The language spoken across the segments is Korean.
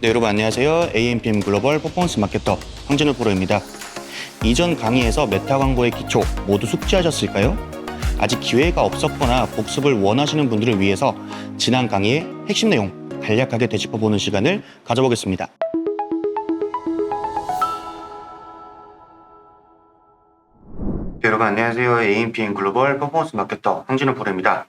네, 여러분 안녕하세요. AMPM 글로벌 퍼포먼스 마케터 황진우 프로입니다. 이전 강의에서 메타 광고의 기초 모두 숙지하셨을까요? 아직 기회가 없었거나 복습을 원하시는 분들을 위해서 지난 강의의 핵심 내용 간략하게 되짚어보는 시간을 가져보겠습니다. 네, 여러분 안녕하세요. AMPM 글로벌 퍼포먼스 마케터 황진우 프로입니다.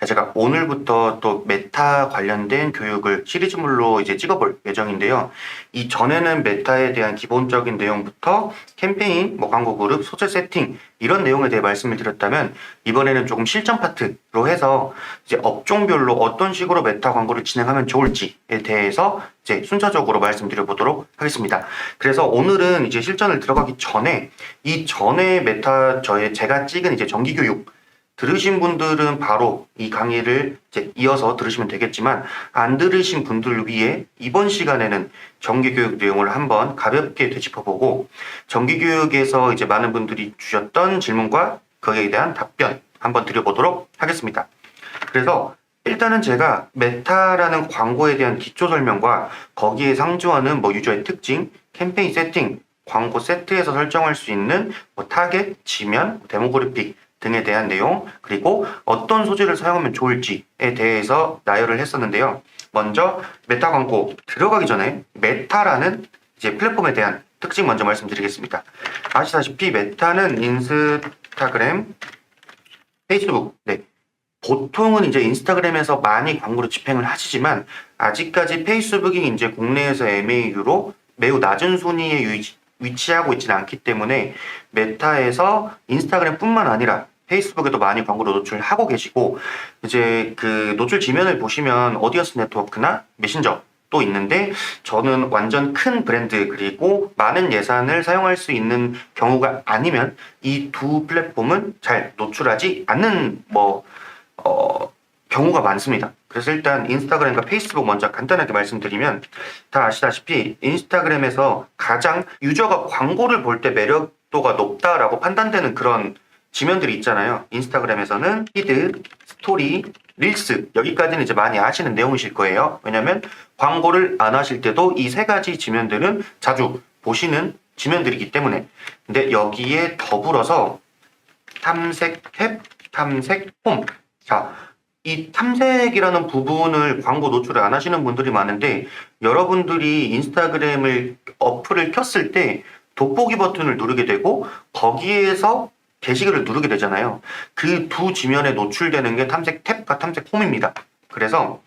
제가 오늘부터 또 메타 관련된 교육을 시리즈물로 이제 찍어볼 예정인데요. 이전에는 메타에 대한 기본적인 내용부터 캠페인, 광고 그룹, 소재 세팅 이런 내용에 대해 말씀을 드렸다면 이번에는 조금 실전 파트로 해서 이제 업종별로 어떤 식으로 메타 광고를 진행하면 좋을지에 대해서 이제 순차적으로 말씀드려 보도록 하겠습니다. 그래서 오늘은 이제 실전을 들어가기 전에 이전에 메타 제가 찍은 이제 정기 교육 들으신 분들은 바로 이 강의를 이제 이어서 들으시면 되겠지만 안 들으신 분들을 위해 이번 시간에는 정기교육 내용을 한번 가볍게 되짚어보고 정기교육에서 이제 많은 분들이 주셨던 질문과 거기에 대한 답변 한번 드려보도록 하겠습니다. 그래서 일단은 제가 메타라는 광고에 대한 기초 설명과 거기에 상주하는 유저의 특징, 캠페인 세팅, 광고 세트에서 설정할 수 있는 타겟, 지면, 데모그래픽 등에 대한 내용, 그리고 어떤 소재를 사용하면 좋을지에 대해서 나열을 했었는데요. 먼저 메타 광고 들어가기 전에 메타라는 이제 플랫폼에 대한 특징 먼저 말씀드리겠습니다. 아시다시피 메타는 인스타그램, 페이스북, 보통은 이제 인스타그램에서 많이 광고를 집행을 하시지만 아직까지 페이스북이 이제 국내에서 MAU로 매우 낮은 순위에 위치하고 있지는 않기 때문에 메타에서 인스타그램뿐만 아니라 페이스북에도 많이 광고를 노출하고 계시고 이제 그 노출 지면을 보시면 오디언스 네트워크나 메신저 또 있는데 저는 완전 큰 브랜드 그리고 많은 예산을 사용할 수 있는 경우가 아니면 이 두 플랫폼은 잘 노출하지 않는 경우가 많습니다. 그래서 일단 인스타그램과 페이스북 먼저 간단하게 말씀드리면 다 아시다시피 인스타그램에서 가장 유저가 광고를 볼 때 매력도가 높다라고 판단되는 그런 지면들이 있잖아요. 인스타그램에서는 피드, 스토리, 릴스 여기까지는 이제 많이 아시는 내용이실 거예요. 왜냐면 광고를 안 하실 때도 이 세 가지 지면들은 자주 보시는 지면들이기 때문에. 근데 여기에 더불어서 탐색 탭, 탐색 홈. 자, 이 탐색이라는 부분을 광고 노출을 안 하시는 분들이 많은데 여러분들이 인스타그램을 어플을 켰을 때 돋보기 버튼을 누르게 되고 거기에서 게시글을 누르게 되잖아요. 그 두 지면에 노출되는 게 탐색 탭과 탐색 홈입니다. 그래서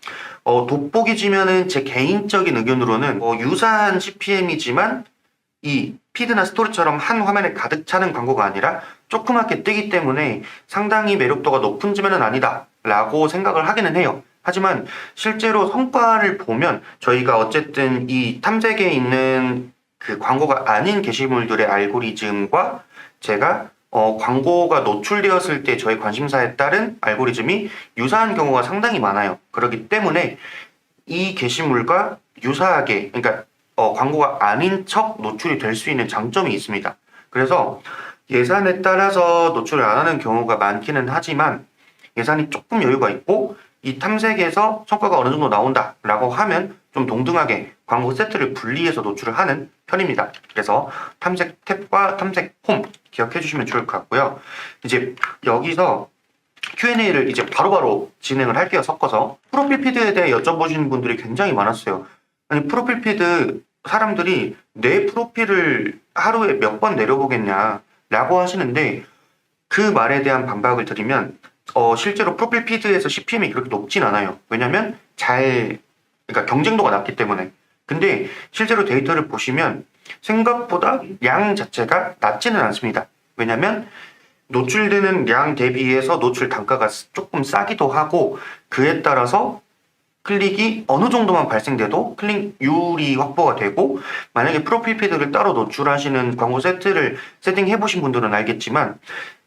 돋보기 지면은 제 개인적인 의견으로는 유사한 CPM이지만 이 피드나 스토리처럼 한 화면에 가득 차는 광고가 아니라 조그맣게 뜨기 때문에 상당히 매력도가 높은 지면은 아니다 라고 생각을 하기는 해요. 하지만 실제로 성과를 보면 저희가 어쨌든 이 탐색에 있는 그 광고가 아닌 게시물들의 알고리즘과 제가 광고가 노출되었을 때 저희 관심사에 따른 알고리즘이 유사한 경우가 상당히 많아요. 그렇기 때문에 이 게시물과 유사하게 그러니까 광고가 아닌 척 노출이 될 수 있는 장점이 있습니다. 그래서 예산에 따라서 노출을 안 하는 경우가 많기는 하지만 예산이 조금 여유가 있고 이 탐색에서 성과가 어느 정도 나온다 라고 하면 좀 동등하게 광고 세트를 분리해서 노출을 하는 편입니다. 그래서 탐색 탭과 탐색 홈 기억해 주시면 좋을 것 같고요. 이제 여기서 Q&A를 이제 바로바로 진행을 할게요. 섞어서 프로필 피드에 대해 여쭤보시는 분들이 굉장히 많았어요. 아니 프로필 피드 사람들이 내 프로필을 하루에 몇 번 내려보겠냐 라고 하시는데 그 말에 대한 반박을 드리면 실제로 프로필 피드에서 CPM이 그렇게 높진 않아요. 왜냐면 그러니까 경쟁도가 낮기 때문에. 근데 실제로 데이터를 보시면 생각보다 양 자체가 낮지는 않습니다. 왜냐면 노출되는 양 대비해서 노출 단가가 조금 싸기도 하고 그에 따라서 클릭이 어느 정도만 발생돼도 클릭률이 확보가 되고 만약에 프로필 피드를 따로 노출하시는 광고 세트를 세팅해 보신 분들은 알겠지만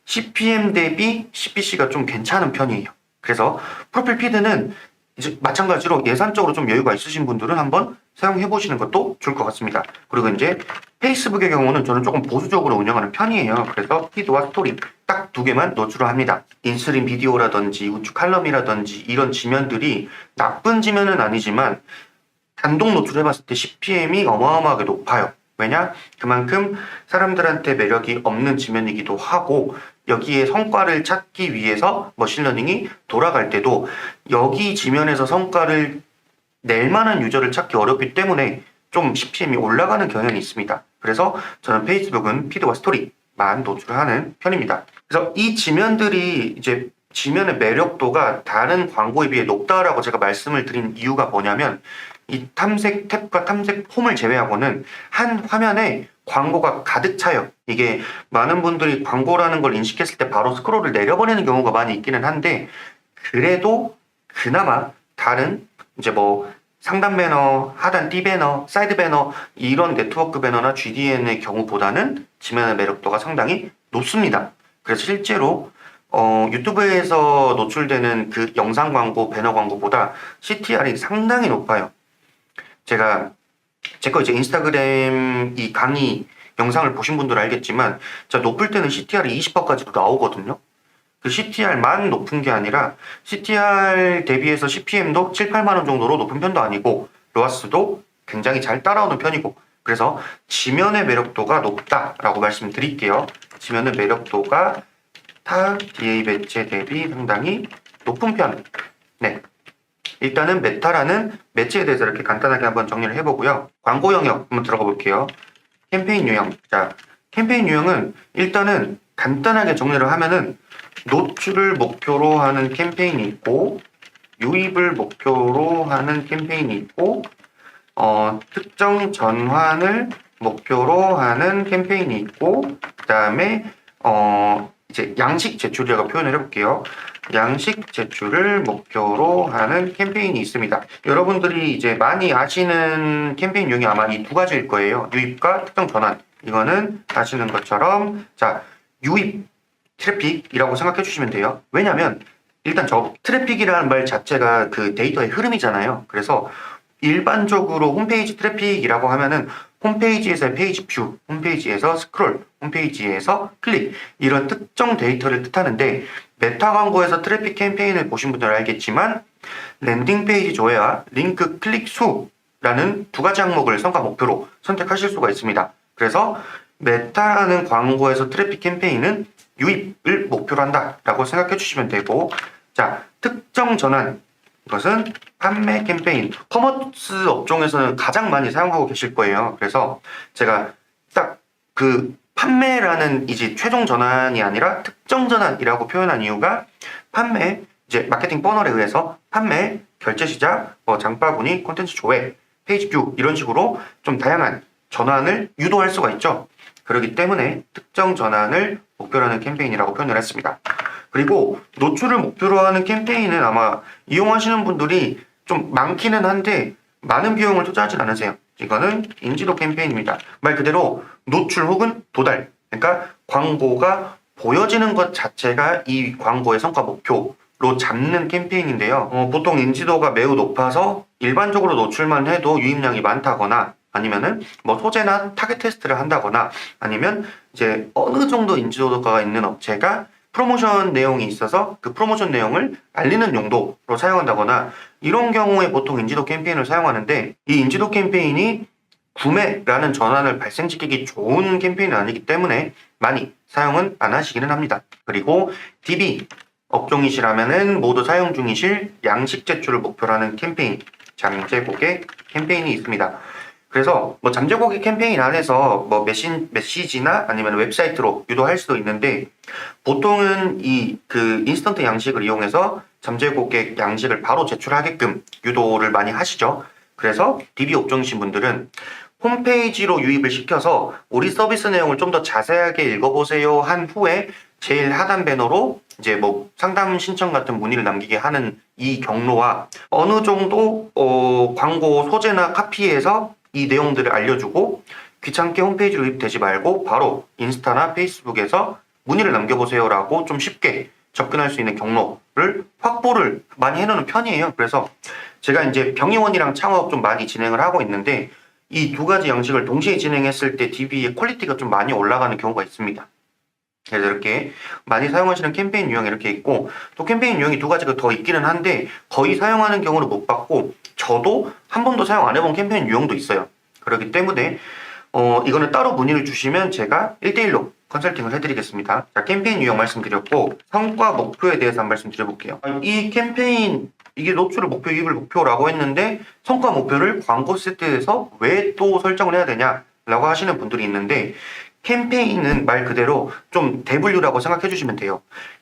CPM 대비 CPC가 좀 괜찮은 편이에요. 그래서 프로필 피드는 이제 마찬가지로 예산적으로 좀 여유가 있으신 분들은 한번 사용해 보시는 것도 좋을 것 같습니다. 그리고 이제 페이스북의 경우는 저는 조금 보수적으로 운영하는 편이에요. 그래서 피드와 스토리 딱 두 개만 노출을 합니다. 인스린 비디오라든지 우측 칼럼이라든지 이런 지면들이 나쁜 지면은 아니지만 단독 노출해봤을 때 CPM이 어마어마하게 높아요. 왜냐? 그만큼 사람들한테 매력이 없는 지면이기도 하고 여기에 성과를 찾기 위해서 머신러닝이 돌아갈 때도 여기 지면에서 성과를 낼 만한 유저를 찾기 어렵기 때문에 좀 CPM이 올라가는 경향이 있습니다. 그래서 저는 페이스북은 피드와 스토리만 노출을 하는 편입니다. 그래서 이 지면들이 이제 지면의 매력도가 다른 광고에 비해 높다라고 제가 말씀을 드린 이유가 뭐냐면 이 탐색 탭과 탐색 폼을 제외하고는 한 화면에 광고가 가득 차요. 이게 많은 분들이 광고라는 걸 인식했을 때 바로 스크롤을 내려버리는 경우가 많이 있기는 한데 그래도 그나마 다른 이제 뭐 상단 배너, 하단 D 배너, 사이드 배너 이런 네트워크 배너나 GDN의 경우보다는 지면의 매력도가 상당히 높습니다. 그래서 실제로 유튜브에서 노출되는 그 영상 광고, 배너 광고보다 CTR이 상당히 높아요. 제가 제 거 이제 인스타그램 이 강의 영상을 보신 분들은 알겠지만 제가 높을 때는 CTR이 20%까지도 나오거든요. 그 CTR만 높은 게 아니라 CTR 대비해서 CPM도 7, 8만 원 정도로 높은 편도 아니고 로아스도 굉장히 잘 따라오는 편이고 그래서 지면의 매력도가 높다라고 말씀드릴게요. 지면의 매력도가 타 DA 매체 대비 상당히 높은 편. 네. 일단은 메타라는 매체에 대해서 이렇게 간단하게 한번 정리를 해보고요. 광고 영역 한번 들어가 볼게요. 캠페인 유형. 자, 캠페인 유형은 일단은 간단하게 정리를 하면은 노출을 목표로 하는 캠페인이 있고 유입을 목표로 하는 캠페인이 있고 특정 전환을 목표로 하는 캠페인이 있고 그 다음에 이제 양식 제출이라고 표현을 해볼게요. 양식 제출을 목표로 하는 캠페인이 있습니다. 여러분들이 이제 많이 아시는 캠페인 유형이 아마 이 두 가지일 거예요. 유입과 특정 전환. 이거는 아시는 것처럼 자 유입 트래픽이라고 생각해 주시면 돼요. 왜냐면 일단 저 트래픽이라는 말 자체가 그 데이터의 흐름이잖아요. 그래서 일반적으로 홈페이지 트래픽이라고 하면은 홈페이지에서의 페이지 뷰, 홈페이지에서 스크롤, 홈페이지에서 클릭 이런 특정 데이터를 뜻하는데 메타 광고에서 트래픽 캠페인을 보신 분들은 알겠지만 랜딩 페이지 조회와 링크 클릭 수라는 두 가지 항목을 성과 목표로 선택하실 수가 있습니다. 그래서 메타라는 광고에서 트래픽 캠페인은 유입을 목표로 한다라고 생각해 주시면 되고 자 특정 전환 이것은 판매 캠페인 커머스 업종에서는 가장 많이 사용하고 계실 거예요. 그래서 제가 딱 그 판매라는 이제 최종 전환이 아니라 특정 전환이라고 표현한 이유가 판매 이제 마케팅 버널에 의해서 판매 결제 시작 장바구니 콘텐츠 조회 페이지 뷰 이런 식으로 좀 다양한 전환을 유도할 수가 있죠. 그렇기 때문에 특정 전환을 목표로 하는 캠페인이라고 표현을 했습니다. 그리고 노출을 목표로 하는 캠페인은 아마 이용하시는 분들이 좀 많기는 한데 많은 비용을 투자하진 않으세요. 이거는 인지도 캠페인입니다. 말 그대로 노출 혹은 도달. 그러니까 광고가 보여지는 것 자체가 이 광고의 성과 목표로 잡는 캠페인인데요. 보통 인지도가 매우 높아서 일반적으로 노출만 해도 유입량이 많다거나 아니면은 뭐 소재나 타겟 테스트를 한다거나 아니면 이제 어느 정도 인지도가 있는 업체가 프로모션 내용이 있어서 그 프로모션 내용을 알리는 용도로 사용한다거나 이런 경우에 보통 인지도 캠페인을 사용하는데 이 인지도 캠페인이 구매라는 전환을 발생시키기 좋은 캠페인은 아니기 때문에 많이 사용은 안 하시기는 합니다. 그리고 DB 업종이시라면은 모두 사용 중이실 양식 제출을 목표로 하는 캠페인, 잠재 고객 캠페인이 있습니다. 그래서 뭐 잠재 고객 캠페인 안에서 뭐 메시지나 아니면 웹사이트로 유도할 수도 있는데 보통은 이 그 인스턴트 양식을 이용해서 잠재 고객 양식을 바로 제출하게끔 유도를 많이 하시죠. 그래서 DB 업종이신 분들은 홈페이지로 유입을 시켜서 우리 서비스 내용을 좀 더 자세하게 읽어보세요 한 후에 제일 하단 배너로 이제 뭐 상담 신청 같은 문의를 남기게 하는 이 경로와 어느 정도 광고 소재나 카피에서 이 내용들을 알려주고 귀찮게 홈페이지로 유입되지 말고 바로 인스타나 페이스북에서 문의를 남겨보세요 라고 좀 쉽게 접근할 수 있는 경로를 확보를 많이 해놓는 편이에요. 그래서 제가 이제 병의원이랑 창업 좀 많이 진행을 하고 있는데 이 두 가지 양식을 동시에 진행했을 때 DB의 퀄리티가 좀 많이 올라가는 경우가 있습니다. 그래서 이렇게 많이 사용하시는 캠페인 유형이 이렇게 있고 또 캠페인 유형이 두 가지가 더 있기는 한데 거의 사용하는 경우를 못 봤고 저도 한 번도 사용 안 해본 캠페인 유형도 있어요. 그렇기 때문에 이거는 따로 문의를 주시면 제가 1대1로 컨설팅을 해드리겠습니다. 자, 캠페인 유형 말씀드렸고 성과 목표에 대해서 한번 말씀드려볼게요. 이 캠페인 이게 노출을 목표, 이익을 목표라고 했는데 성과 목표를 광고 세트에서 왜 또 설정을 해야 되냐라고 하시는 분들이 있는데 캠페인은 말 그대로 좀 대분류라고 생각해 주시면 돼요.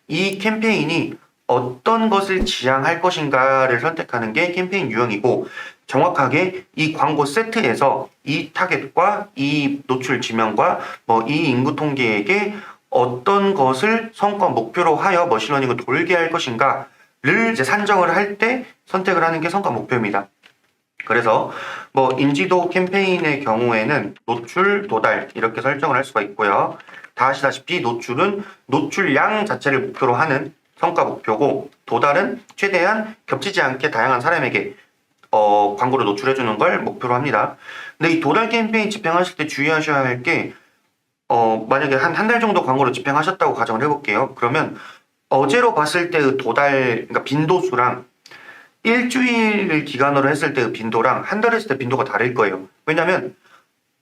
이 캠페인이 어떤 것을 지향할 것인가를 선택하는 게 캠페인 유형이고 정확하게 이 광고 세트에서 이 타겟과 이 노출 지명과 이 인구 통계에게 어떤 것을 성과 목표로 하여 머신러닝을 돌게 할 것인가를 이제 산정을 할 때 선택을 하는 게 성과 목표입니다. 그래서 인지도 캠페인의 경우에는 노출, 도달 이렇게 설정을 할 수가 있고요. 다 아시다시피 노출은 노출량 자체를 목표로 하는 성과 목표고 도달은 최대한 겹치지 않게 다양한 사람에게 광고를 노출해주는 걸 목표로 합니다. 근데 이 도달 캠페인 집행하실 때 주의하셔야 할 게 만약에 한 달 정도 광고를 집행하셨다고 가정을 해볼게요. 그러면 어제로 봤을 때의 도달, 그러니까 빈도수랑 일주일을 기간으로 했을 때의 빈도랑 한 달 했을 때 빈도가 다를 거예요. 왜냐면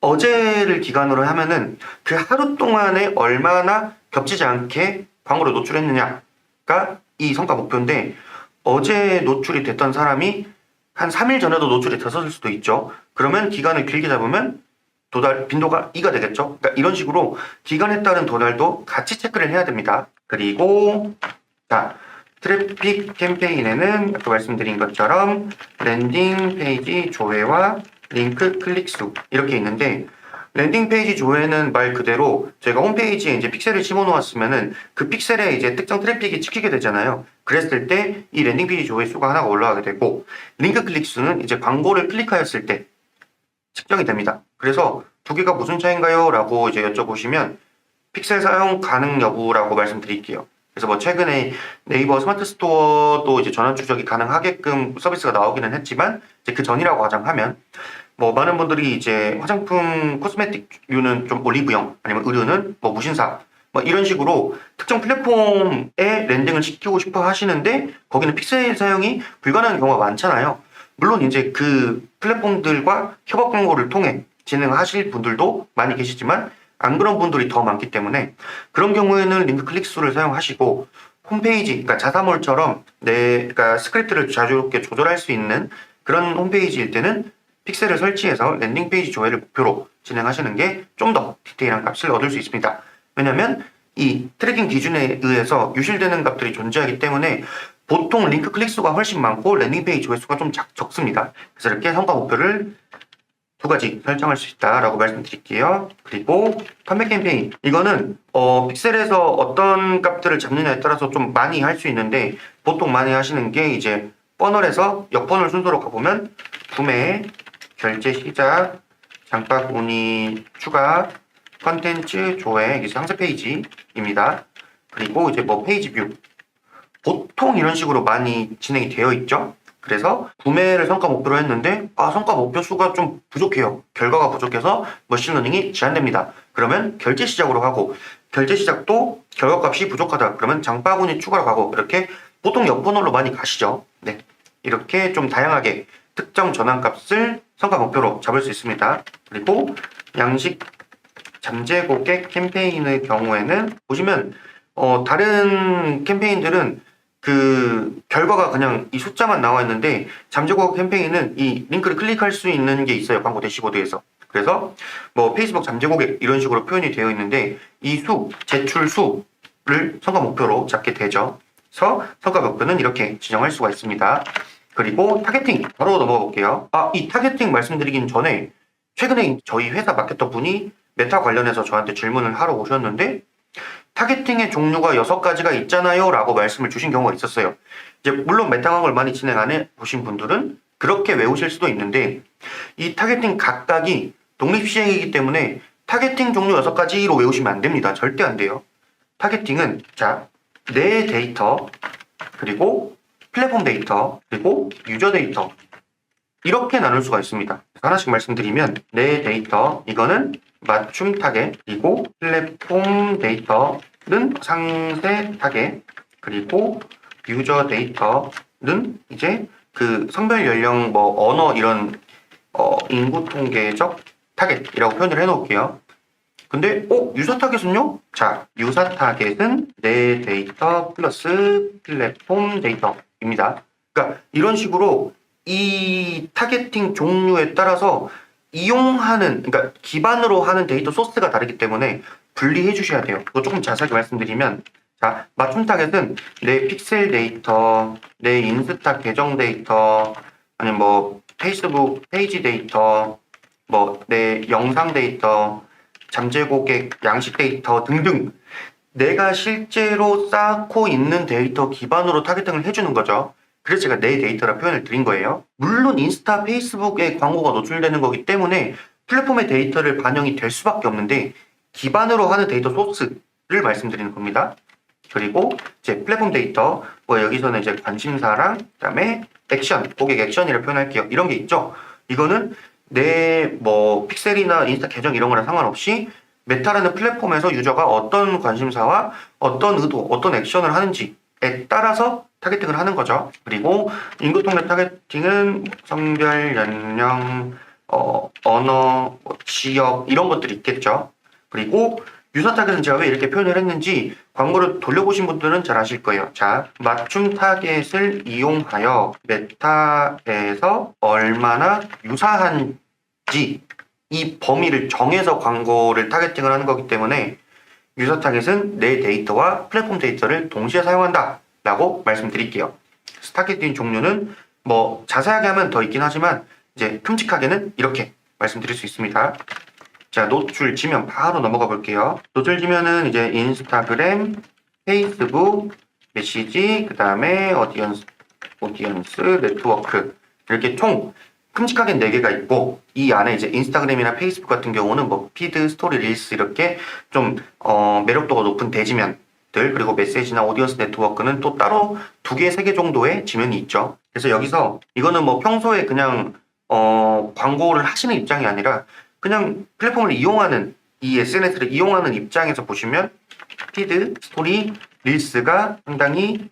어제를 기간으로 하면은 그 하루 동안에 얼마나 겹치지 않게 광고를 노출했느냐가 이 성과 목표인데 어제 노출이 됐던 사람이 한 3일 전에도 노출이 됐었을 수도 있죠. 그러면 기간을 길게 잡으면 도달 빈도가 2가 되겠죠. 그러니까 이런 식으로 기간에 따른 도달도 같이 체크를 해야 됩니다. 그리고 자, 트래픽 캠페인에는 아까 말씀드린 것처럼 랜딩 페이지 조회와 링크 클릭 수 이렇게 있는데 랜딩 페이지 조회는 말 그대로 저희가 홈페이지에 이제 픽셀을 심어 놓았으면은 그 픽셀에 이제 특정 트래픽이 찍히게 되잖아요. 그랬을 때 이 랜딩 페이지 조회 수가 하나가 올라가게 되고 링크 클릭 수는 이제 광고를 클릭하였을 때 측정이 됩니다. 그래서 두 개가 무슨 차이인가요? 라고 이제 여쭤보시면 픽셀 사용 가능 여부라고 말씀드릴게요. 그래서 최근에 네이버 스마트 스토어도 이제 전환 추적이 가능하게끔 서비스가 나오기는 했지만 이제 그 전이라고 가정하면 많은 분들이 이제 화장품 코스메틱류는 좀 올리브영 아니면 의류는 무신사 이런 식으로 특정 플랫폼에 랜딩을 시키고 싶어 하시는데 거기는 픽셀 사용이 불가능한 경우가 많잖아요. 물론 이제 그 플랫폼들과 협업 광고를 통해 진행하실 분들도 많이 계시지만 안 그런 분들이 더 많기 때문에 그런 경우에는 링크 클릭수를 사용하시고 홈페이지, 그러니까 자사몰처럼 그러니까 스크립트를 자유롭게 조절할 수 있는 그런 홈페이지일 때는 픽셀을 설치해서 랜딩 페이지 조회를 목표로 진행하시는 게 좀 더 디테일한 값을 얻을 수 있습니다. 왜냐하면 이 트래킹 기준에 의해서 유실되는 값들이 존재하기 때문에 보통 링크 클릭수가 훨씬 많고 랜딩 페이지 조회수가 좀 적습니다. 그래서 이렇게 성과 목표를 두 가지 설정할 수 있다라고 말씀드릴게요. 그리고 판매 캠페인 이거는 픽셀에서 어떤 값들을 잡느냐에 따라서 좀 많이 할 수 있는데 보통 많이 하시는 게 이제 퍼널에서 역퍼널 순서로 가보면 구매, 결제 시작, 장박 문의 추가, 컨텐츠 조회, 이게 상세 페이지입니다. 그리고 이제 페이지 뷰 보통 이런 식으로 많이 진행이 되어 있죠. 그래서 구매를 성과 목표로 했는데 성과 목표 수가 좀 부족해요. 결과가 부족해서 머신러닝이 제한됩니다. 그러면 결제 시작으로 하고 결제 시작도 결과값이 부족하다. 그러면 장바구니 추가로 가고 이렇게 보통 옆번호로 많이 가시죠. 네, 이렇게 좀 다양하게 특정 전환값을 성과 목표로 잡을 수 있습니다. 그리고 양식 잠재 고객 캠페인의 경우에는 보시면 다른 캠페인들은 그 결과가 그냥 이 숫자만 나와 있는데 잠재 고객 캠페인은 이 링크를 클릭할 수 있는 게 있어요. 광고 대시보드에서. 그래서 페이스북 잠재 고객 이런 식으로 표현이 되어 있는데 이 수, 제출 수를 성과 목표로 잡게 되죠. 그래서 성과 목표는 이렇게 지정할 수가 있습니다. 그리고 타겟팅 바로 넘어가 볼게요. 이 타겟팅 말씀드리긴 전에 최근에 저희 회사 마케터 분이 메타 관련해서 저한테 질문을 하러 오셨는데 타겟팅의 종류가 6가지가 있잖아요 라고 말씀을 주신 경우가 있었어요. 이제 물론 메타 광고를 많이 진행 안 해보신 분들은 그렇게 외우실 수도 있는데 이 타겟팅 각각이 독립시행이기 때문에 타겟팅 종류 6가지로 외우시면 안 됩니다. 절대 안 돼요. 타겟팅은 내 데이터 그리고 플랫폼 데이터 그리고 유저 데이터 이렇게 나눌 수가 있습니다. 하나씩 말씀드리면 내 데이터 이거는 맞춤 타겟 그리고 플랫폼 데이터는 상세 타겟 그리고 유저 데이터는 이제 그 성별, 연령, 뭐 언어 이런 인구 통계적 타겟이라고 표현을 해놓을게요. 근데 유사 타겟은요? 자, 유사 타겟은 내 데이터 플러스 플랫폼 데이터입니다. 그러니까 이런 식으로 이 타겟팅 종류에 따라서 이용하는, 그러니까 기반으로 하는 데이터 소스가 다르기 때문에 분리해 주셔야 돼요. 이거 조금 자세하게 말씀드리면, 자, 맞춤 타겟은 내 픽셀 데이터, 내 인스타 계정 데이터, 아니면 뭐 페이스북 페이지 데이터, 뭐 내 영상 데이터, 잠재 고객 양식 데이터 등등 내가 실제로 쌓고 있는 데이터 기반으로 타겟팅을 해주는 거죠. 그래서 제가 내 데이터라 표현을 드린 거예요. 물론 인스타, 페이스북에 광고가 노출되는 거기 때문에 플랫폼의 데이터를 반영이 될 수밖에 없는데 기반으로 하는 데이터 소스를 말씀드리는 겁니다. 그리고 이제 플랫폼 데이터, 뭐 여기서는 이제 관심사랑 그다음에 액션, 고객 액션이라 표현할게요. 이런 게 있죠. 이거는 내 뭐 픽셀이나 인스타 계정 이런 거랑 상관없이 메타라는 플랫폼에서 유저가 어떤 관심사와 어떤 의도, 어떤 액션을 하는지에 따라서 타겟팅을 하는 거죠. 그리고 인구 통계 타겟팅은 성별, 연령, 언어, 뭐 지역 이런 것들이 있겠죠. 그리고 유사 타겟은 제가 왜 이렇게 표현을 했는지 광고를 돌려보신 분들은 잘 아실 거예요. 자, 맞춤 타겟을 이용하여 메타에서 얼마나 유사한지 이 범위를 정해서 광고를 타겟팅을 하는 거기 때문에 유사 타겟은 내 데이터와 플랫폼 데이터를 동시에 사용한다 라고 말씀드릴게요. 타겟팅 종류는 뭐 자세하게 하면 더 있긴 하지만 이제 큼직하게는 이렇게 말씀드릴 수 있습니다. 자, 노출 지면 바로 넘어가 볼게요. 노출 지면은 이제 인스타그램, 페이스북, 메시지, 그 다음에 오디언스, 네트워크 이렇게 총 큼직하게 4개가 있고 이 안에 이제 인스타그램이나 페이스북 같은 경우는 뭐 피드, 스토리, 릴스 이렇게 좀 매력도가 높은 대지면들 그리고 메시지나 오디언스 네트워크는 또 따로 2개, 3개 정도의 지면이 있죠. 그래서 여기서 이거는 뭐 평소에 그냥 광고를 하시는 입장이 아니라 그냥 플랫폼을 이용하는 이 SNS를 이용하는 입장에서 보시면 피드, 스토리, 릴스가 상당히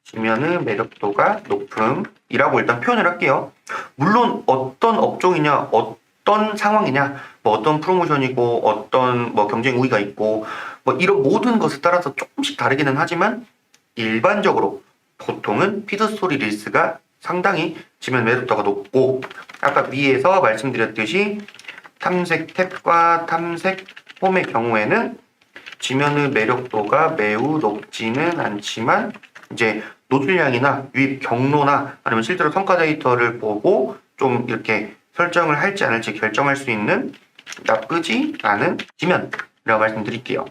지면의 매력도가 높음이라고 일단 표현을 할게요. 물론 어떤 업종이냐, 어떤 상황이냐, 뭐 어떤 프로모션이고, 어떤 뭐 경쟁 우위가 있고, 뭐 이런 모든 것에 따라서 조금씩 다르기는 하지만 일반적으로 보통은 피드 스토리 릴스가 상당히 지면 매력도가 높고 아까 위에서 말씀드렸듯이 탐색 탭과 탐색 홈의 경우에는 지면의 매력도가 매우 높지는 않지만 이제 노출량이나 유입 경로나 아니면 실제로 성과 데이터를 보고 좀 이렇게 설정을 할지 안 할지 결정할 수 있는 나쁘지 않은 지면이라고 말씀드릴게요.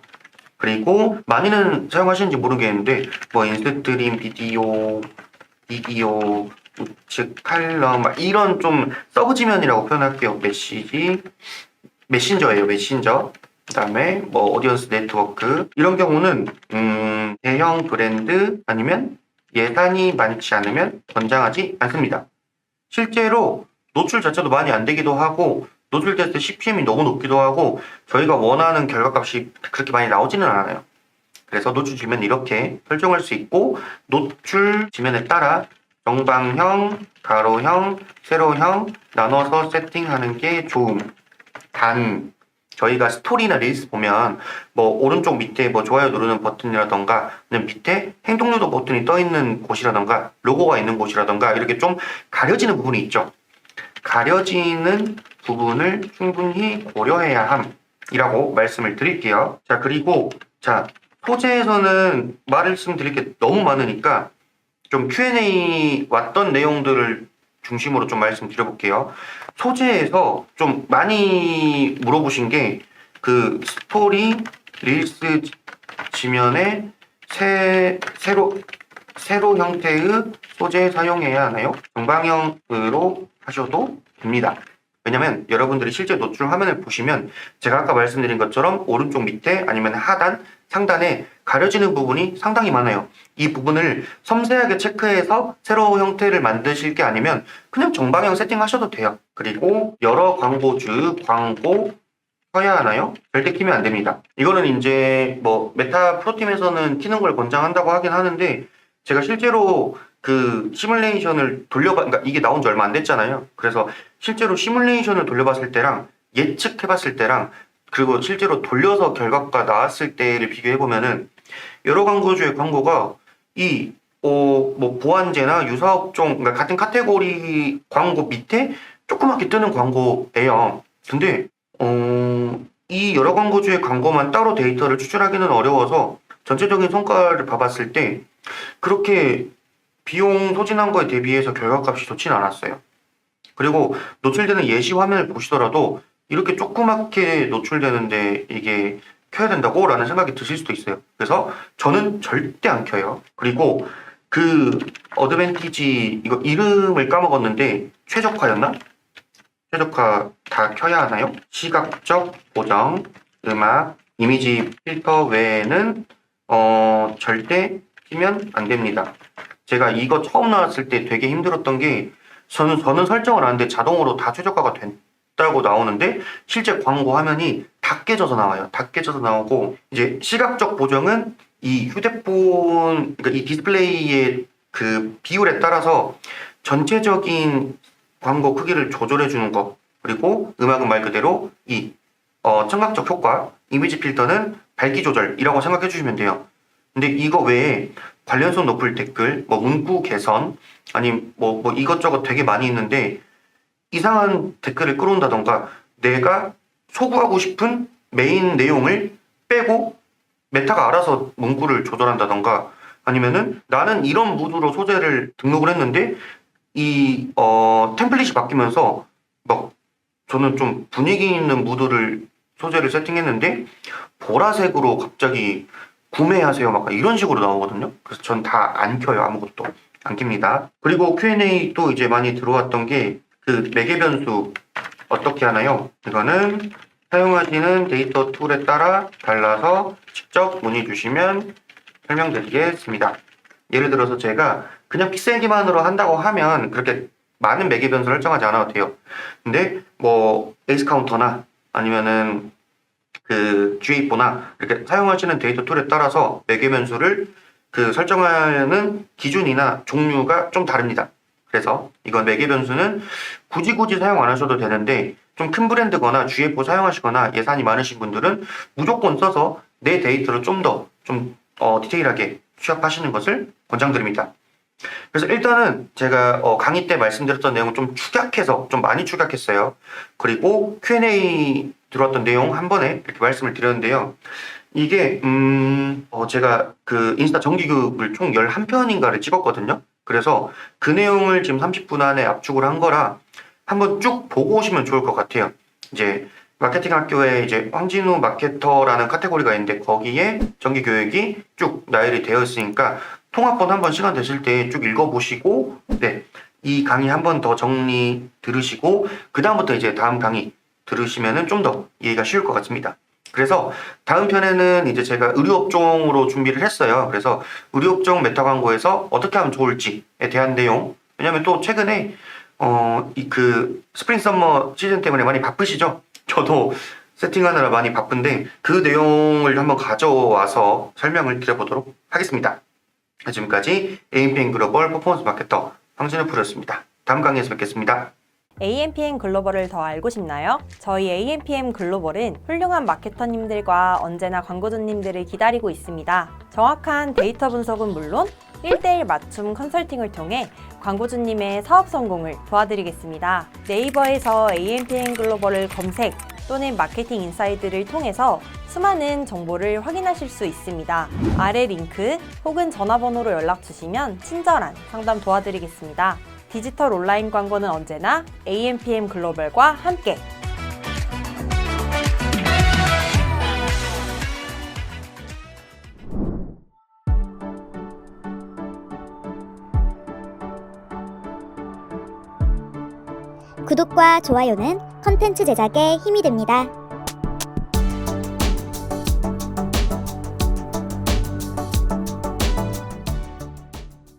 그리고 많이는 사용하시는지 모르겠는데 뭐 인스트림, 비디오, 우측 칼럼 이런 좀 서브 지면이라고 표현할게요. 메신저예요. 메신저. 그 다음에 뭐 오디언스 네트워크 이런 경우는 대형 브랜드 아니면 예산이 많지 않으면 권장하지 않습니다. 실제로 노출 자체도 많이 안 되기도 하고 노출됐을 때 CPM이 너무 높기도 하고 저희가 원하는 결과값이 그렇게 많이 나오지는 않아요. 그래서 노출 지면 이렇게 설정할 수 있고 노출 지면에 따라 정방형, 가로형, 세로형 나눠서 세팅하는 게 좋음. 단 저희가 스토리나 릴스 보면 뭐 오른쪽 밑에 뭐 좋아요 누르는 버튼이라던가 밑에 행동 유도 버튼이 떠 있는 곳이라던가 로고가 있는 곳이라던가 이렇게 좀 가려지는 부분이 있죠. 가려지는 부분을 충분히 고려해야 함이라고 말씀을 드릴게요. 자, 그리고 자, 소재에서는 말씀드릴 게 너무 많으니까 좀 Q&A 왔던 내용들을 중심으로 좀 말씀드려볼게요. 소재에서 좀 많이 물어보신 게 그 스토리, 릴스 지면에 세로 형태의 소재 사용해야 하나요? 정방형으로 하셔도 됩니다. 왜냐면 여러분들이 실제 노출 화면을 보시면 제가 아까 말씀드린 것처럼 오른쪽 밑에 아니면 하단, 상단에 가려지는 부분이 상당히 많아요. 이 부분을 섬세하게 체크해서 세로 형태를 만드실 게 아니면 그냥 정방향 세팅하셔도 돼요. 그리고 여러 광고주 광고 켜야 하나요? 절대 키면 안 됩니다. 이거는 이제 뭐 메타 프로팀에서는 키는 걸 권장한다고 하긴 하는데 제가 실제로 그 시뮬레이션을 그러니까 이게 나온 지 얼마 안 됐잖아요. 그래서 실제로 시뮬레이션을 돌려봤을 때랑 예측해봤을 때랑 그리고 실제로 돌려서 결과가 나왔을 때를 비교해보면은 여러 광고주의 광고가 뭐 보안제나 유사업종, 그러니까 같은 카테고리 광고 밑에 조그맣게 뜨는 광고예요. 근데 이 여러 광고주의 광고만 따로 데이터를 추출하기는 어려워서 전체적인 성과를 봐봤을 때 그렇게 비용 소진한 거에 대비해서 결과값이 좋진 않았어요. 그리고 노출되는 예시 화면을 보시더라도 이렇게 조그맣게 노출되는데 이게 켜야 된다고? 라는 생각이 드실 수도 있어요. 그래서 저는 절대 안 켜요. 그리고 그 어드밴티지 이거 이름을 까먹었는데 최적화였나? 최적화 다 켜야 하나요? 시각적 보정, 음악, 이미지 필터 외에는 절대 키면 안 됩니다. 제가 이거 처음 나왔을 때 되게 힘들었던 게 저는 설정을 하는데 자동으로 다 최적화가 됐다고 나오는데 실제 광고 화면이 다 깨져서 나와요. 다 깨져서 나오고 이제 시각적 보정은 이 휴대폰 그러니까 이 디스플레이의 그 비율에 따라서 전체적인 광고 크기를 조절해 주는 거 그리고 음악은 말 그대로 이 청각적 효과 이미지 필터는 밝기 조절이라고 생각해 주시면 돼요. 근데 이거 외에 관련성 높을 댓글, 뭐 문구 개선, 아니 뭐 이것저것 되게 많이 있는데 이상한 댓글을 끌어온다던가 내가 소구하고 싶은 메인 내용을 빼고 메타가 알아서 문구를 조절한다던가 아니면은 나는 이런 무드로 소재를 등록을 했는데 이 템플릿이 바뀌면서 막 저는 좀 분위기 있는 무드를 소재를 세팅했는데 보라색으로 갑자기 구매하세요 막 이런 식으로 나오거든요. 그래서 전 다 안 켜요. 아무것도 안 킵니다. 그리고 Q&A 또 이제 많이 들어왔던 게 그 매개 변수 어떻게 하나요? 이거는 사용하시는 데이터 툴에 따라 달라서 직접 문의 주시면 설명드리겠습니다. 예를 들어서 제가 그냥 픽셀 기반으로 한다고 하면 그렇게 많은 매개 변수를 설정하지 않아도 돼요. 근데 뭐 에이스 카운터나 아니면은 그 GA4나 이렇게 사용하시는 데이터 툴에 따라서 매개 변수를 그 설정하는 기준이나 종류가 좀 다릅니다. 그래서 이건 매개 변수는 굳이 사용 안 하셔도 되는데 좀 큰 브랜드거나 GA4 사용하시거나 예산이 많으신 분들은 무조건 써서 내 데이터를 좀 더 디테일하게 취합하시는 것을 권장드립니다. 그래서 일단은 제가 강의 때 말씀드렸던 내용을 좀 축약해서 좀 많이 축약했어요. 그리고 Q&A 들어왔던 내용 한 번에 이렇게 말씀을 드렸는데요. 이게 제가 그 인스타 정기급을 총 11편인가를 찍었거든요. 그래서 그 내용을 지금 30분 안에 압축을 한 거라 한번 쭉 보고 오시면 좋을 것 같아요. 이제 마케팅 학교에 이제 황진우 마케터라는 카테고리가 있는데 거기에 정기 교육이 쭉 나열이 되어 있으니까 통합본 한번 시간 되실 때 쭉 읽어보시고 이 강의 한 번 더 정리 들으시고 그 다음부터 이제 다음 강의 들으시면은 좀 더 이해가 쉬울 것 같습니다. 그래서 다음 편에는 이제 제가 의료업종으로 준비를 했어요. 그래서 의료업종 메타 광고에서 어떻게 하면 좋을지에 대한 내용. 왜냐면 또 최근에 그 스프링 썸머 시즌 때문에 많이 바쁘시죠? 저도 세팅하느라 많이 바쁜데 그 내용을 한번 가져와서 설명을 드려보도록 하겠습니다. 지금까지 AMPM 글로벌 퍼포먼스 마케터 황진우 프로였습니다. 다음 강의에서 뵙겠습니다. AMPM 글로벌을 더 알고 싶나요? 저희 AMPM 글로벌은 훌륭한 마케터님들과 언제나 광고주님들을 기다리고 있습니다. 정확한 데이터 분석은 물론 1:1 맞춤 컨설팅을 통해 광고주님의 사업 성공을 도와드리겠습니다. 네이버에서 AMPM 글로벌을 검색 또는 마케팅 인사이드를 통해서 수많은 정보를 확인하실 수 있습니다. 아래 링크 혹은 전화번호로 연락 주시면 친절한 상담 도와드리겠습니다. 디지털 온라인 광고는 언제나 AMPM 글로벌과 함께! 구독과 좋아요는 컨텐츠 제작에 힘이 됩니다.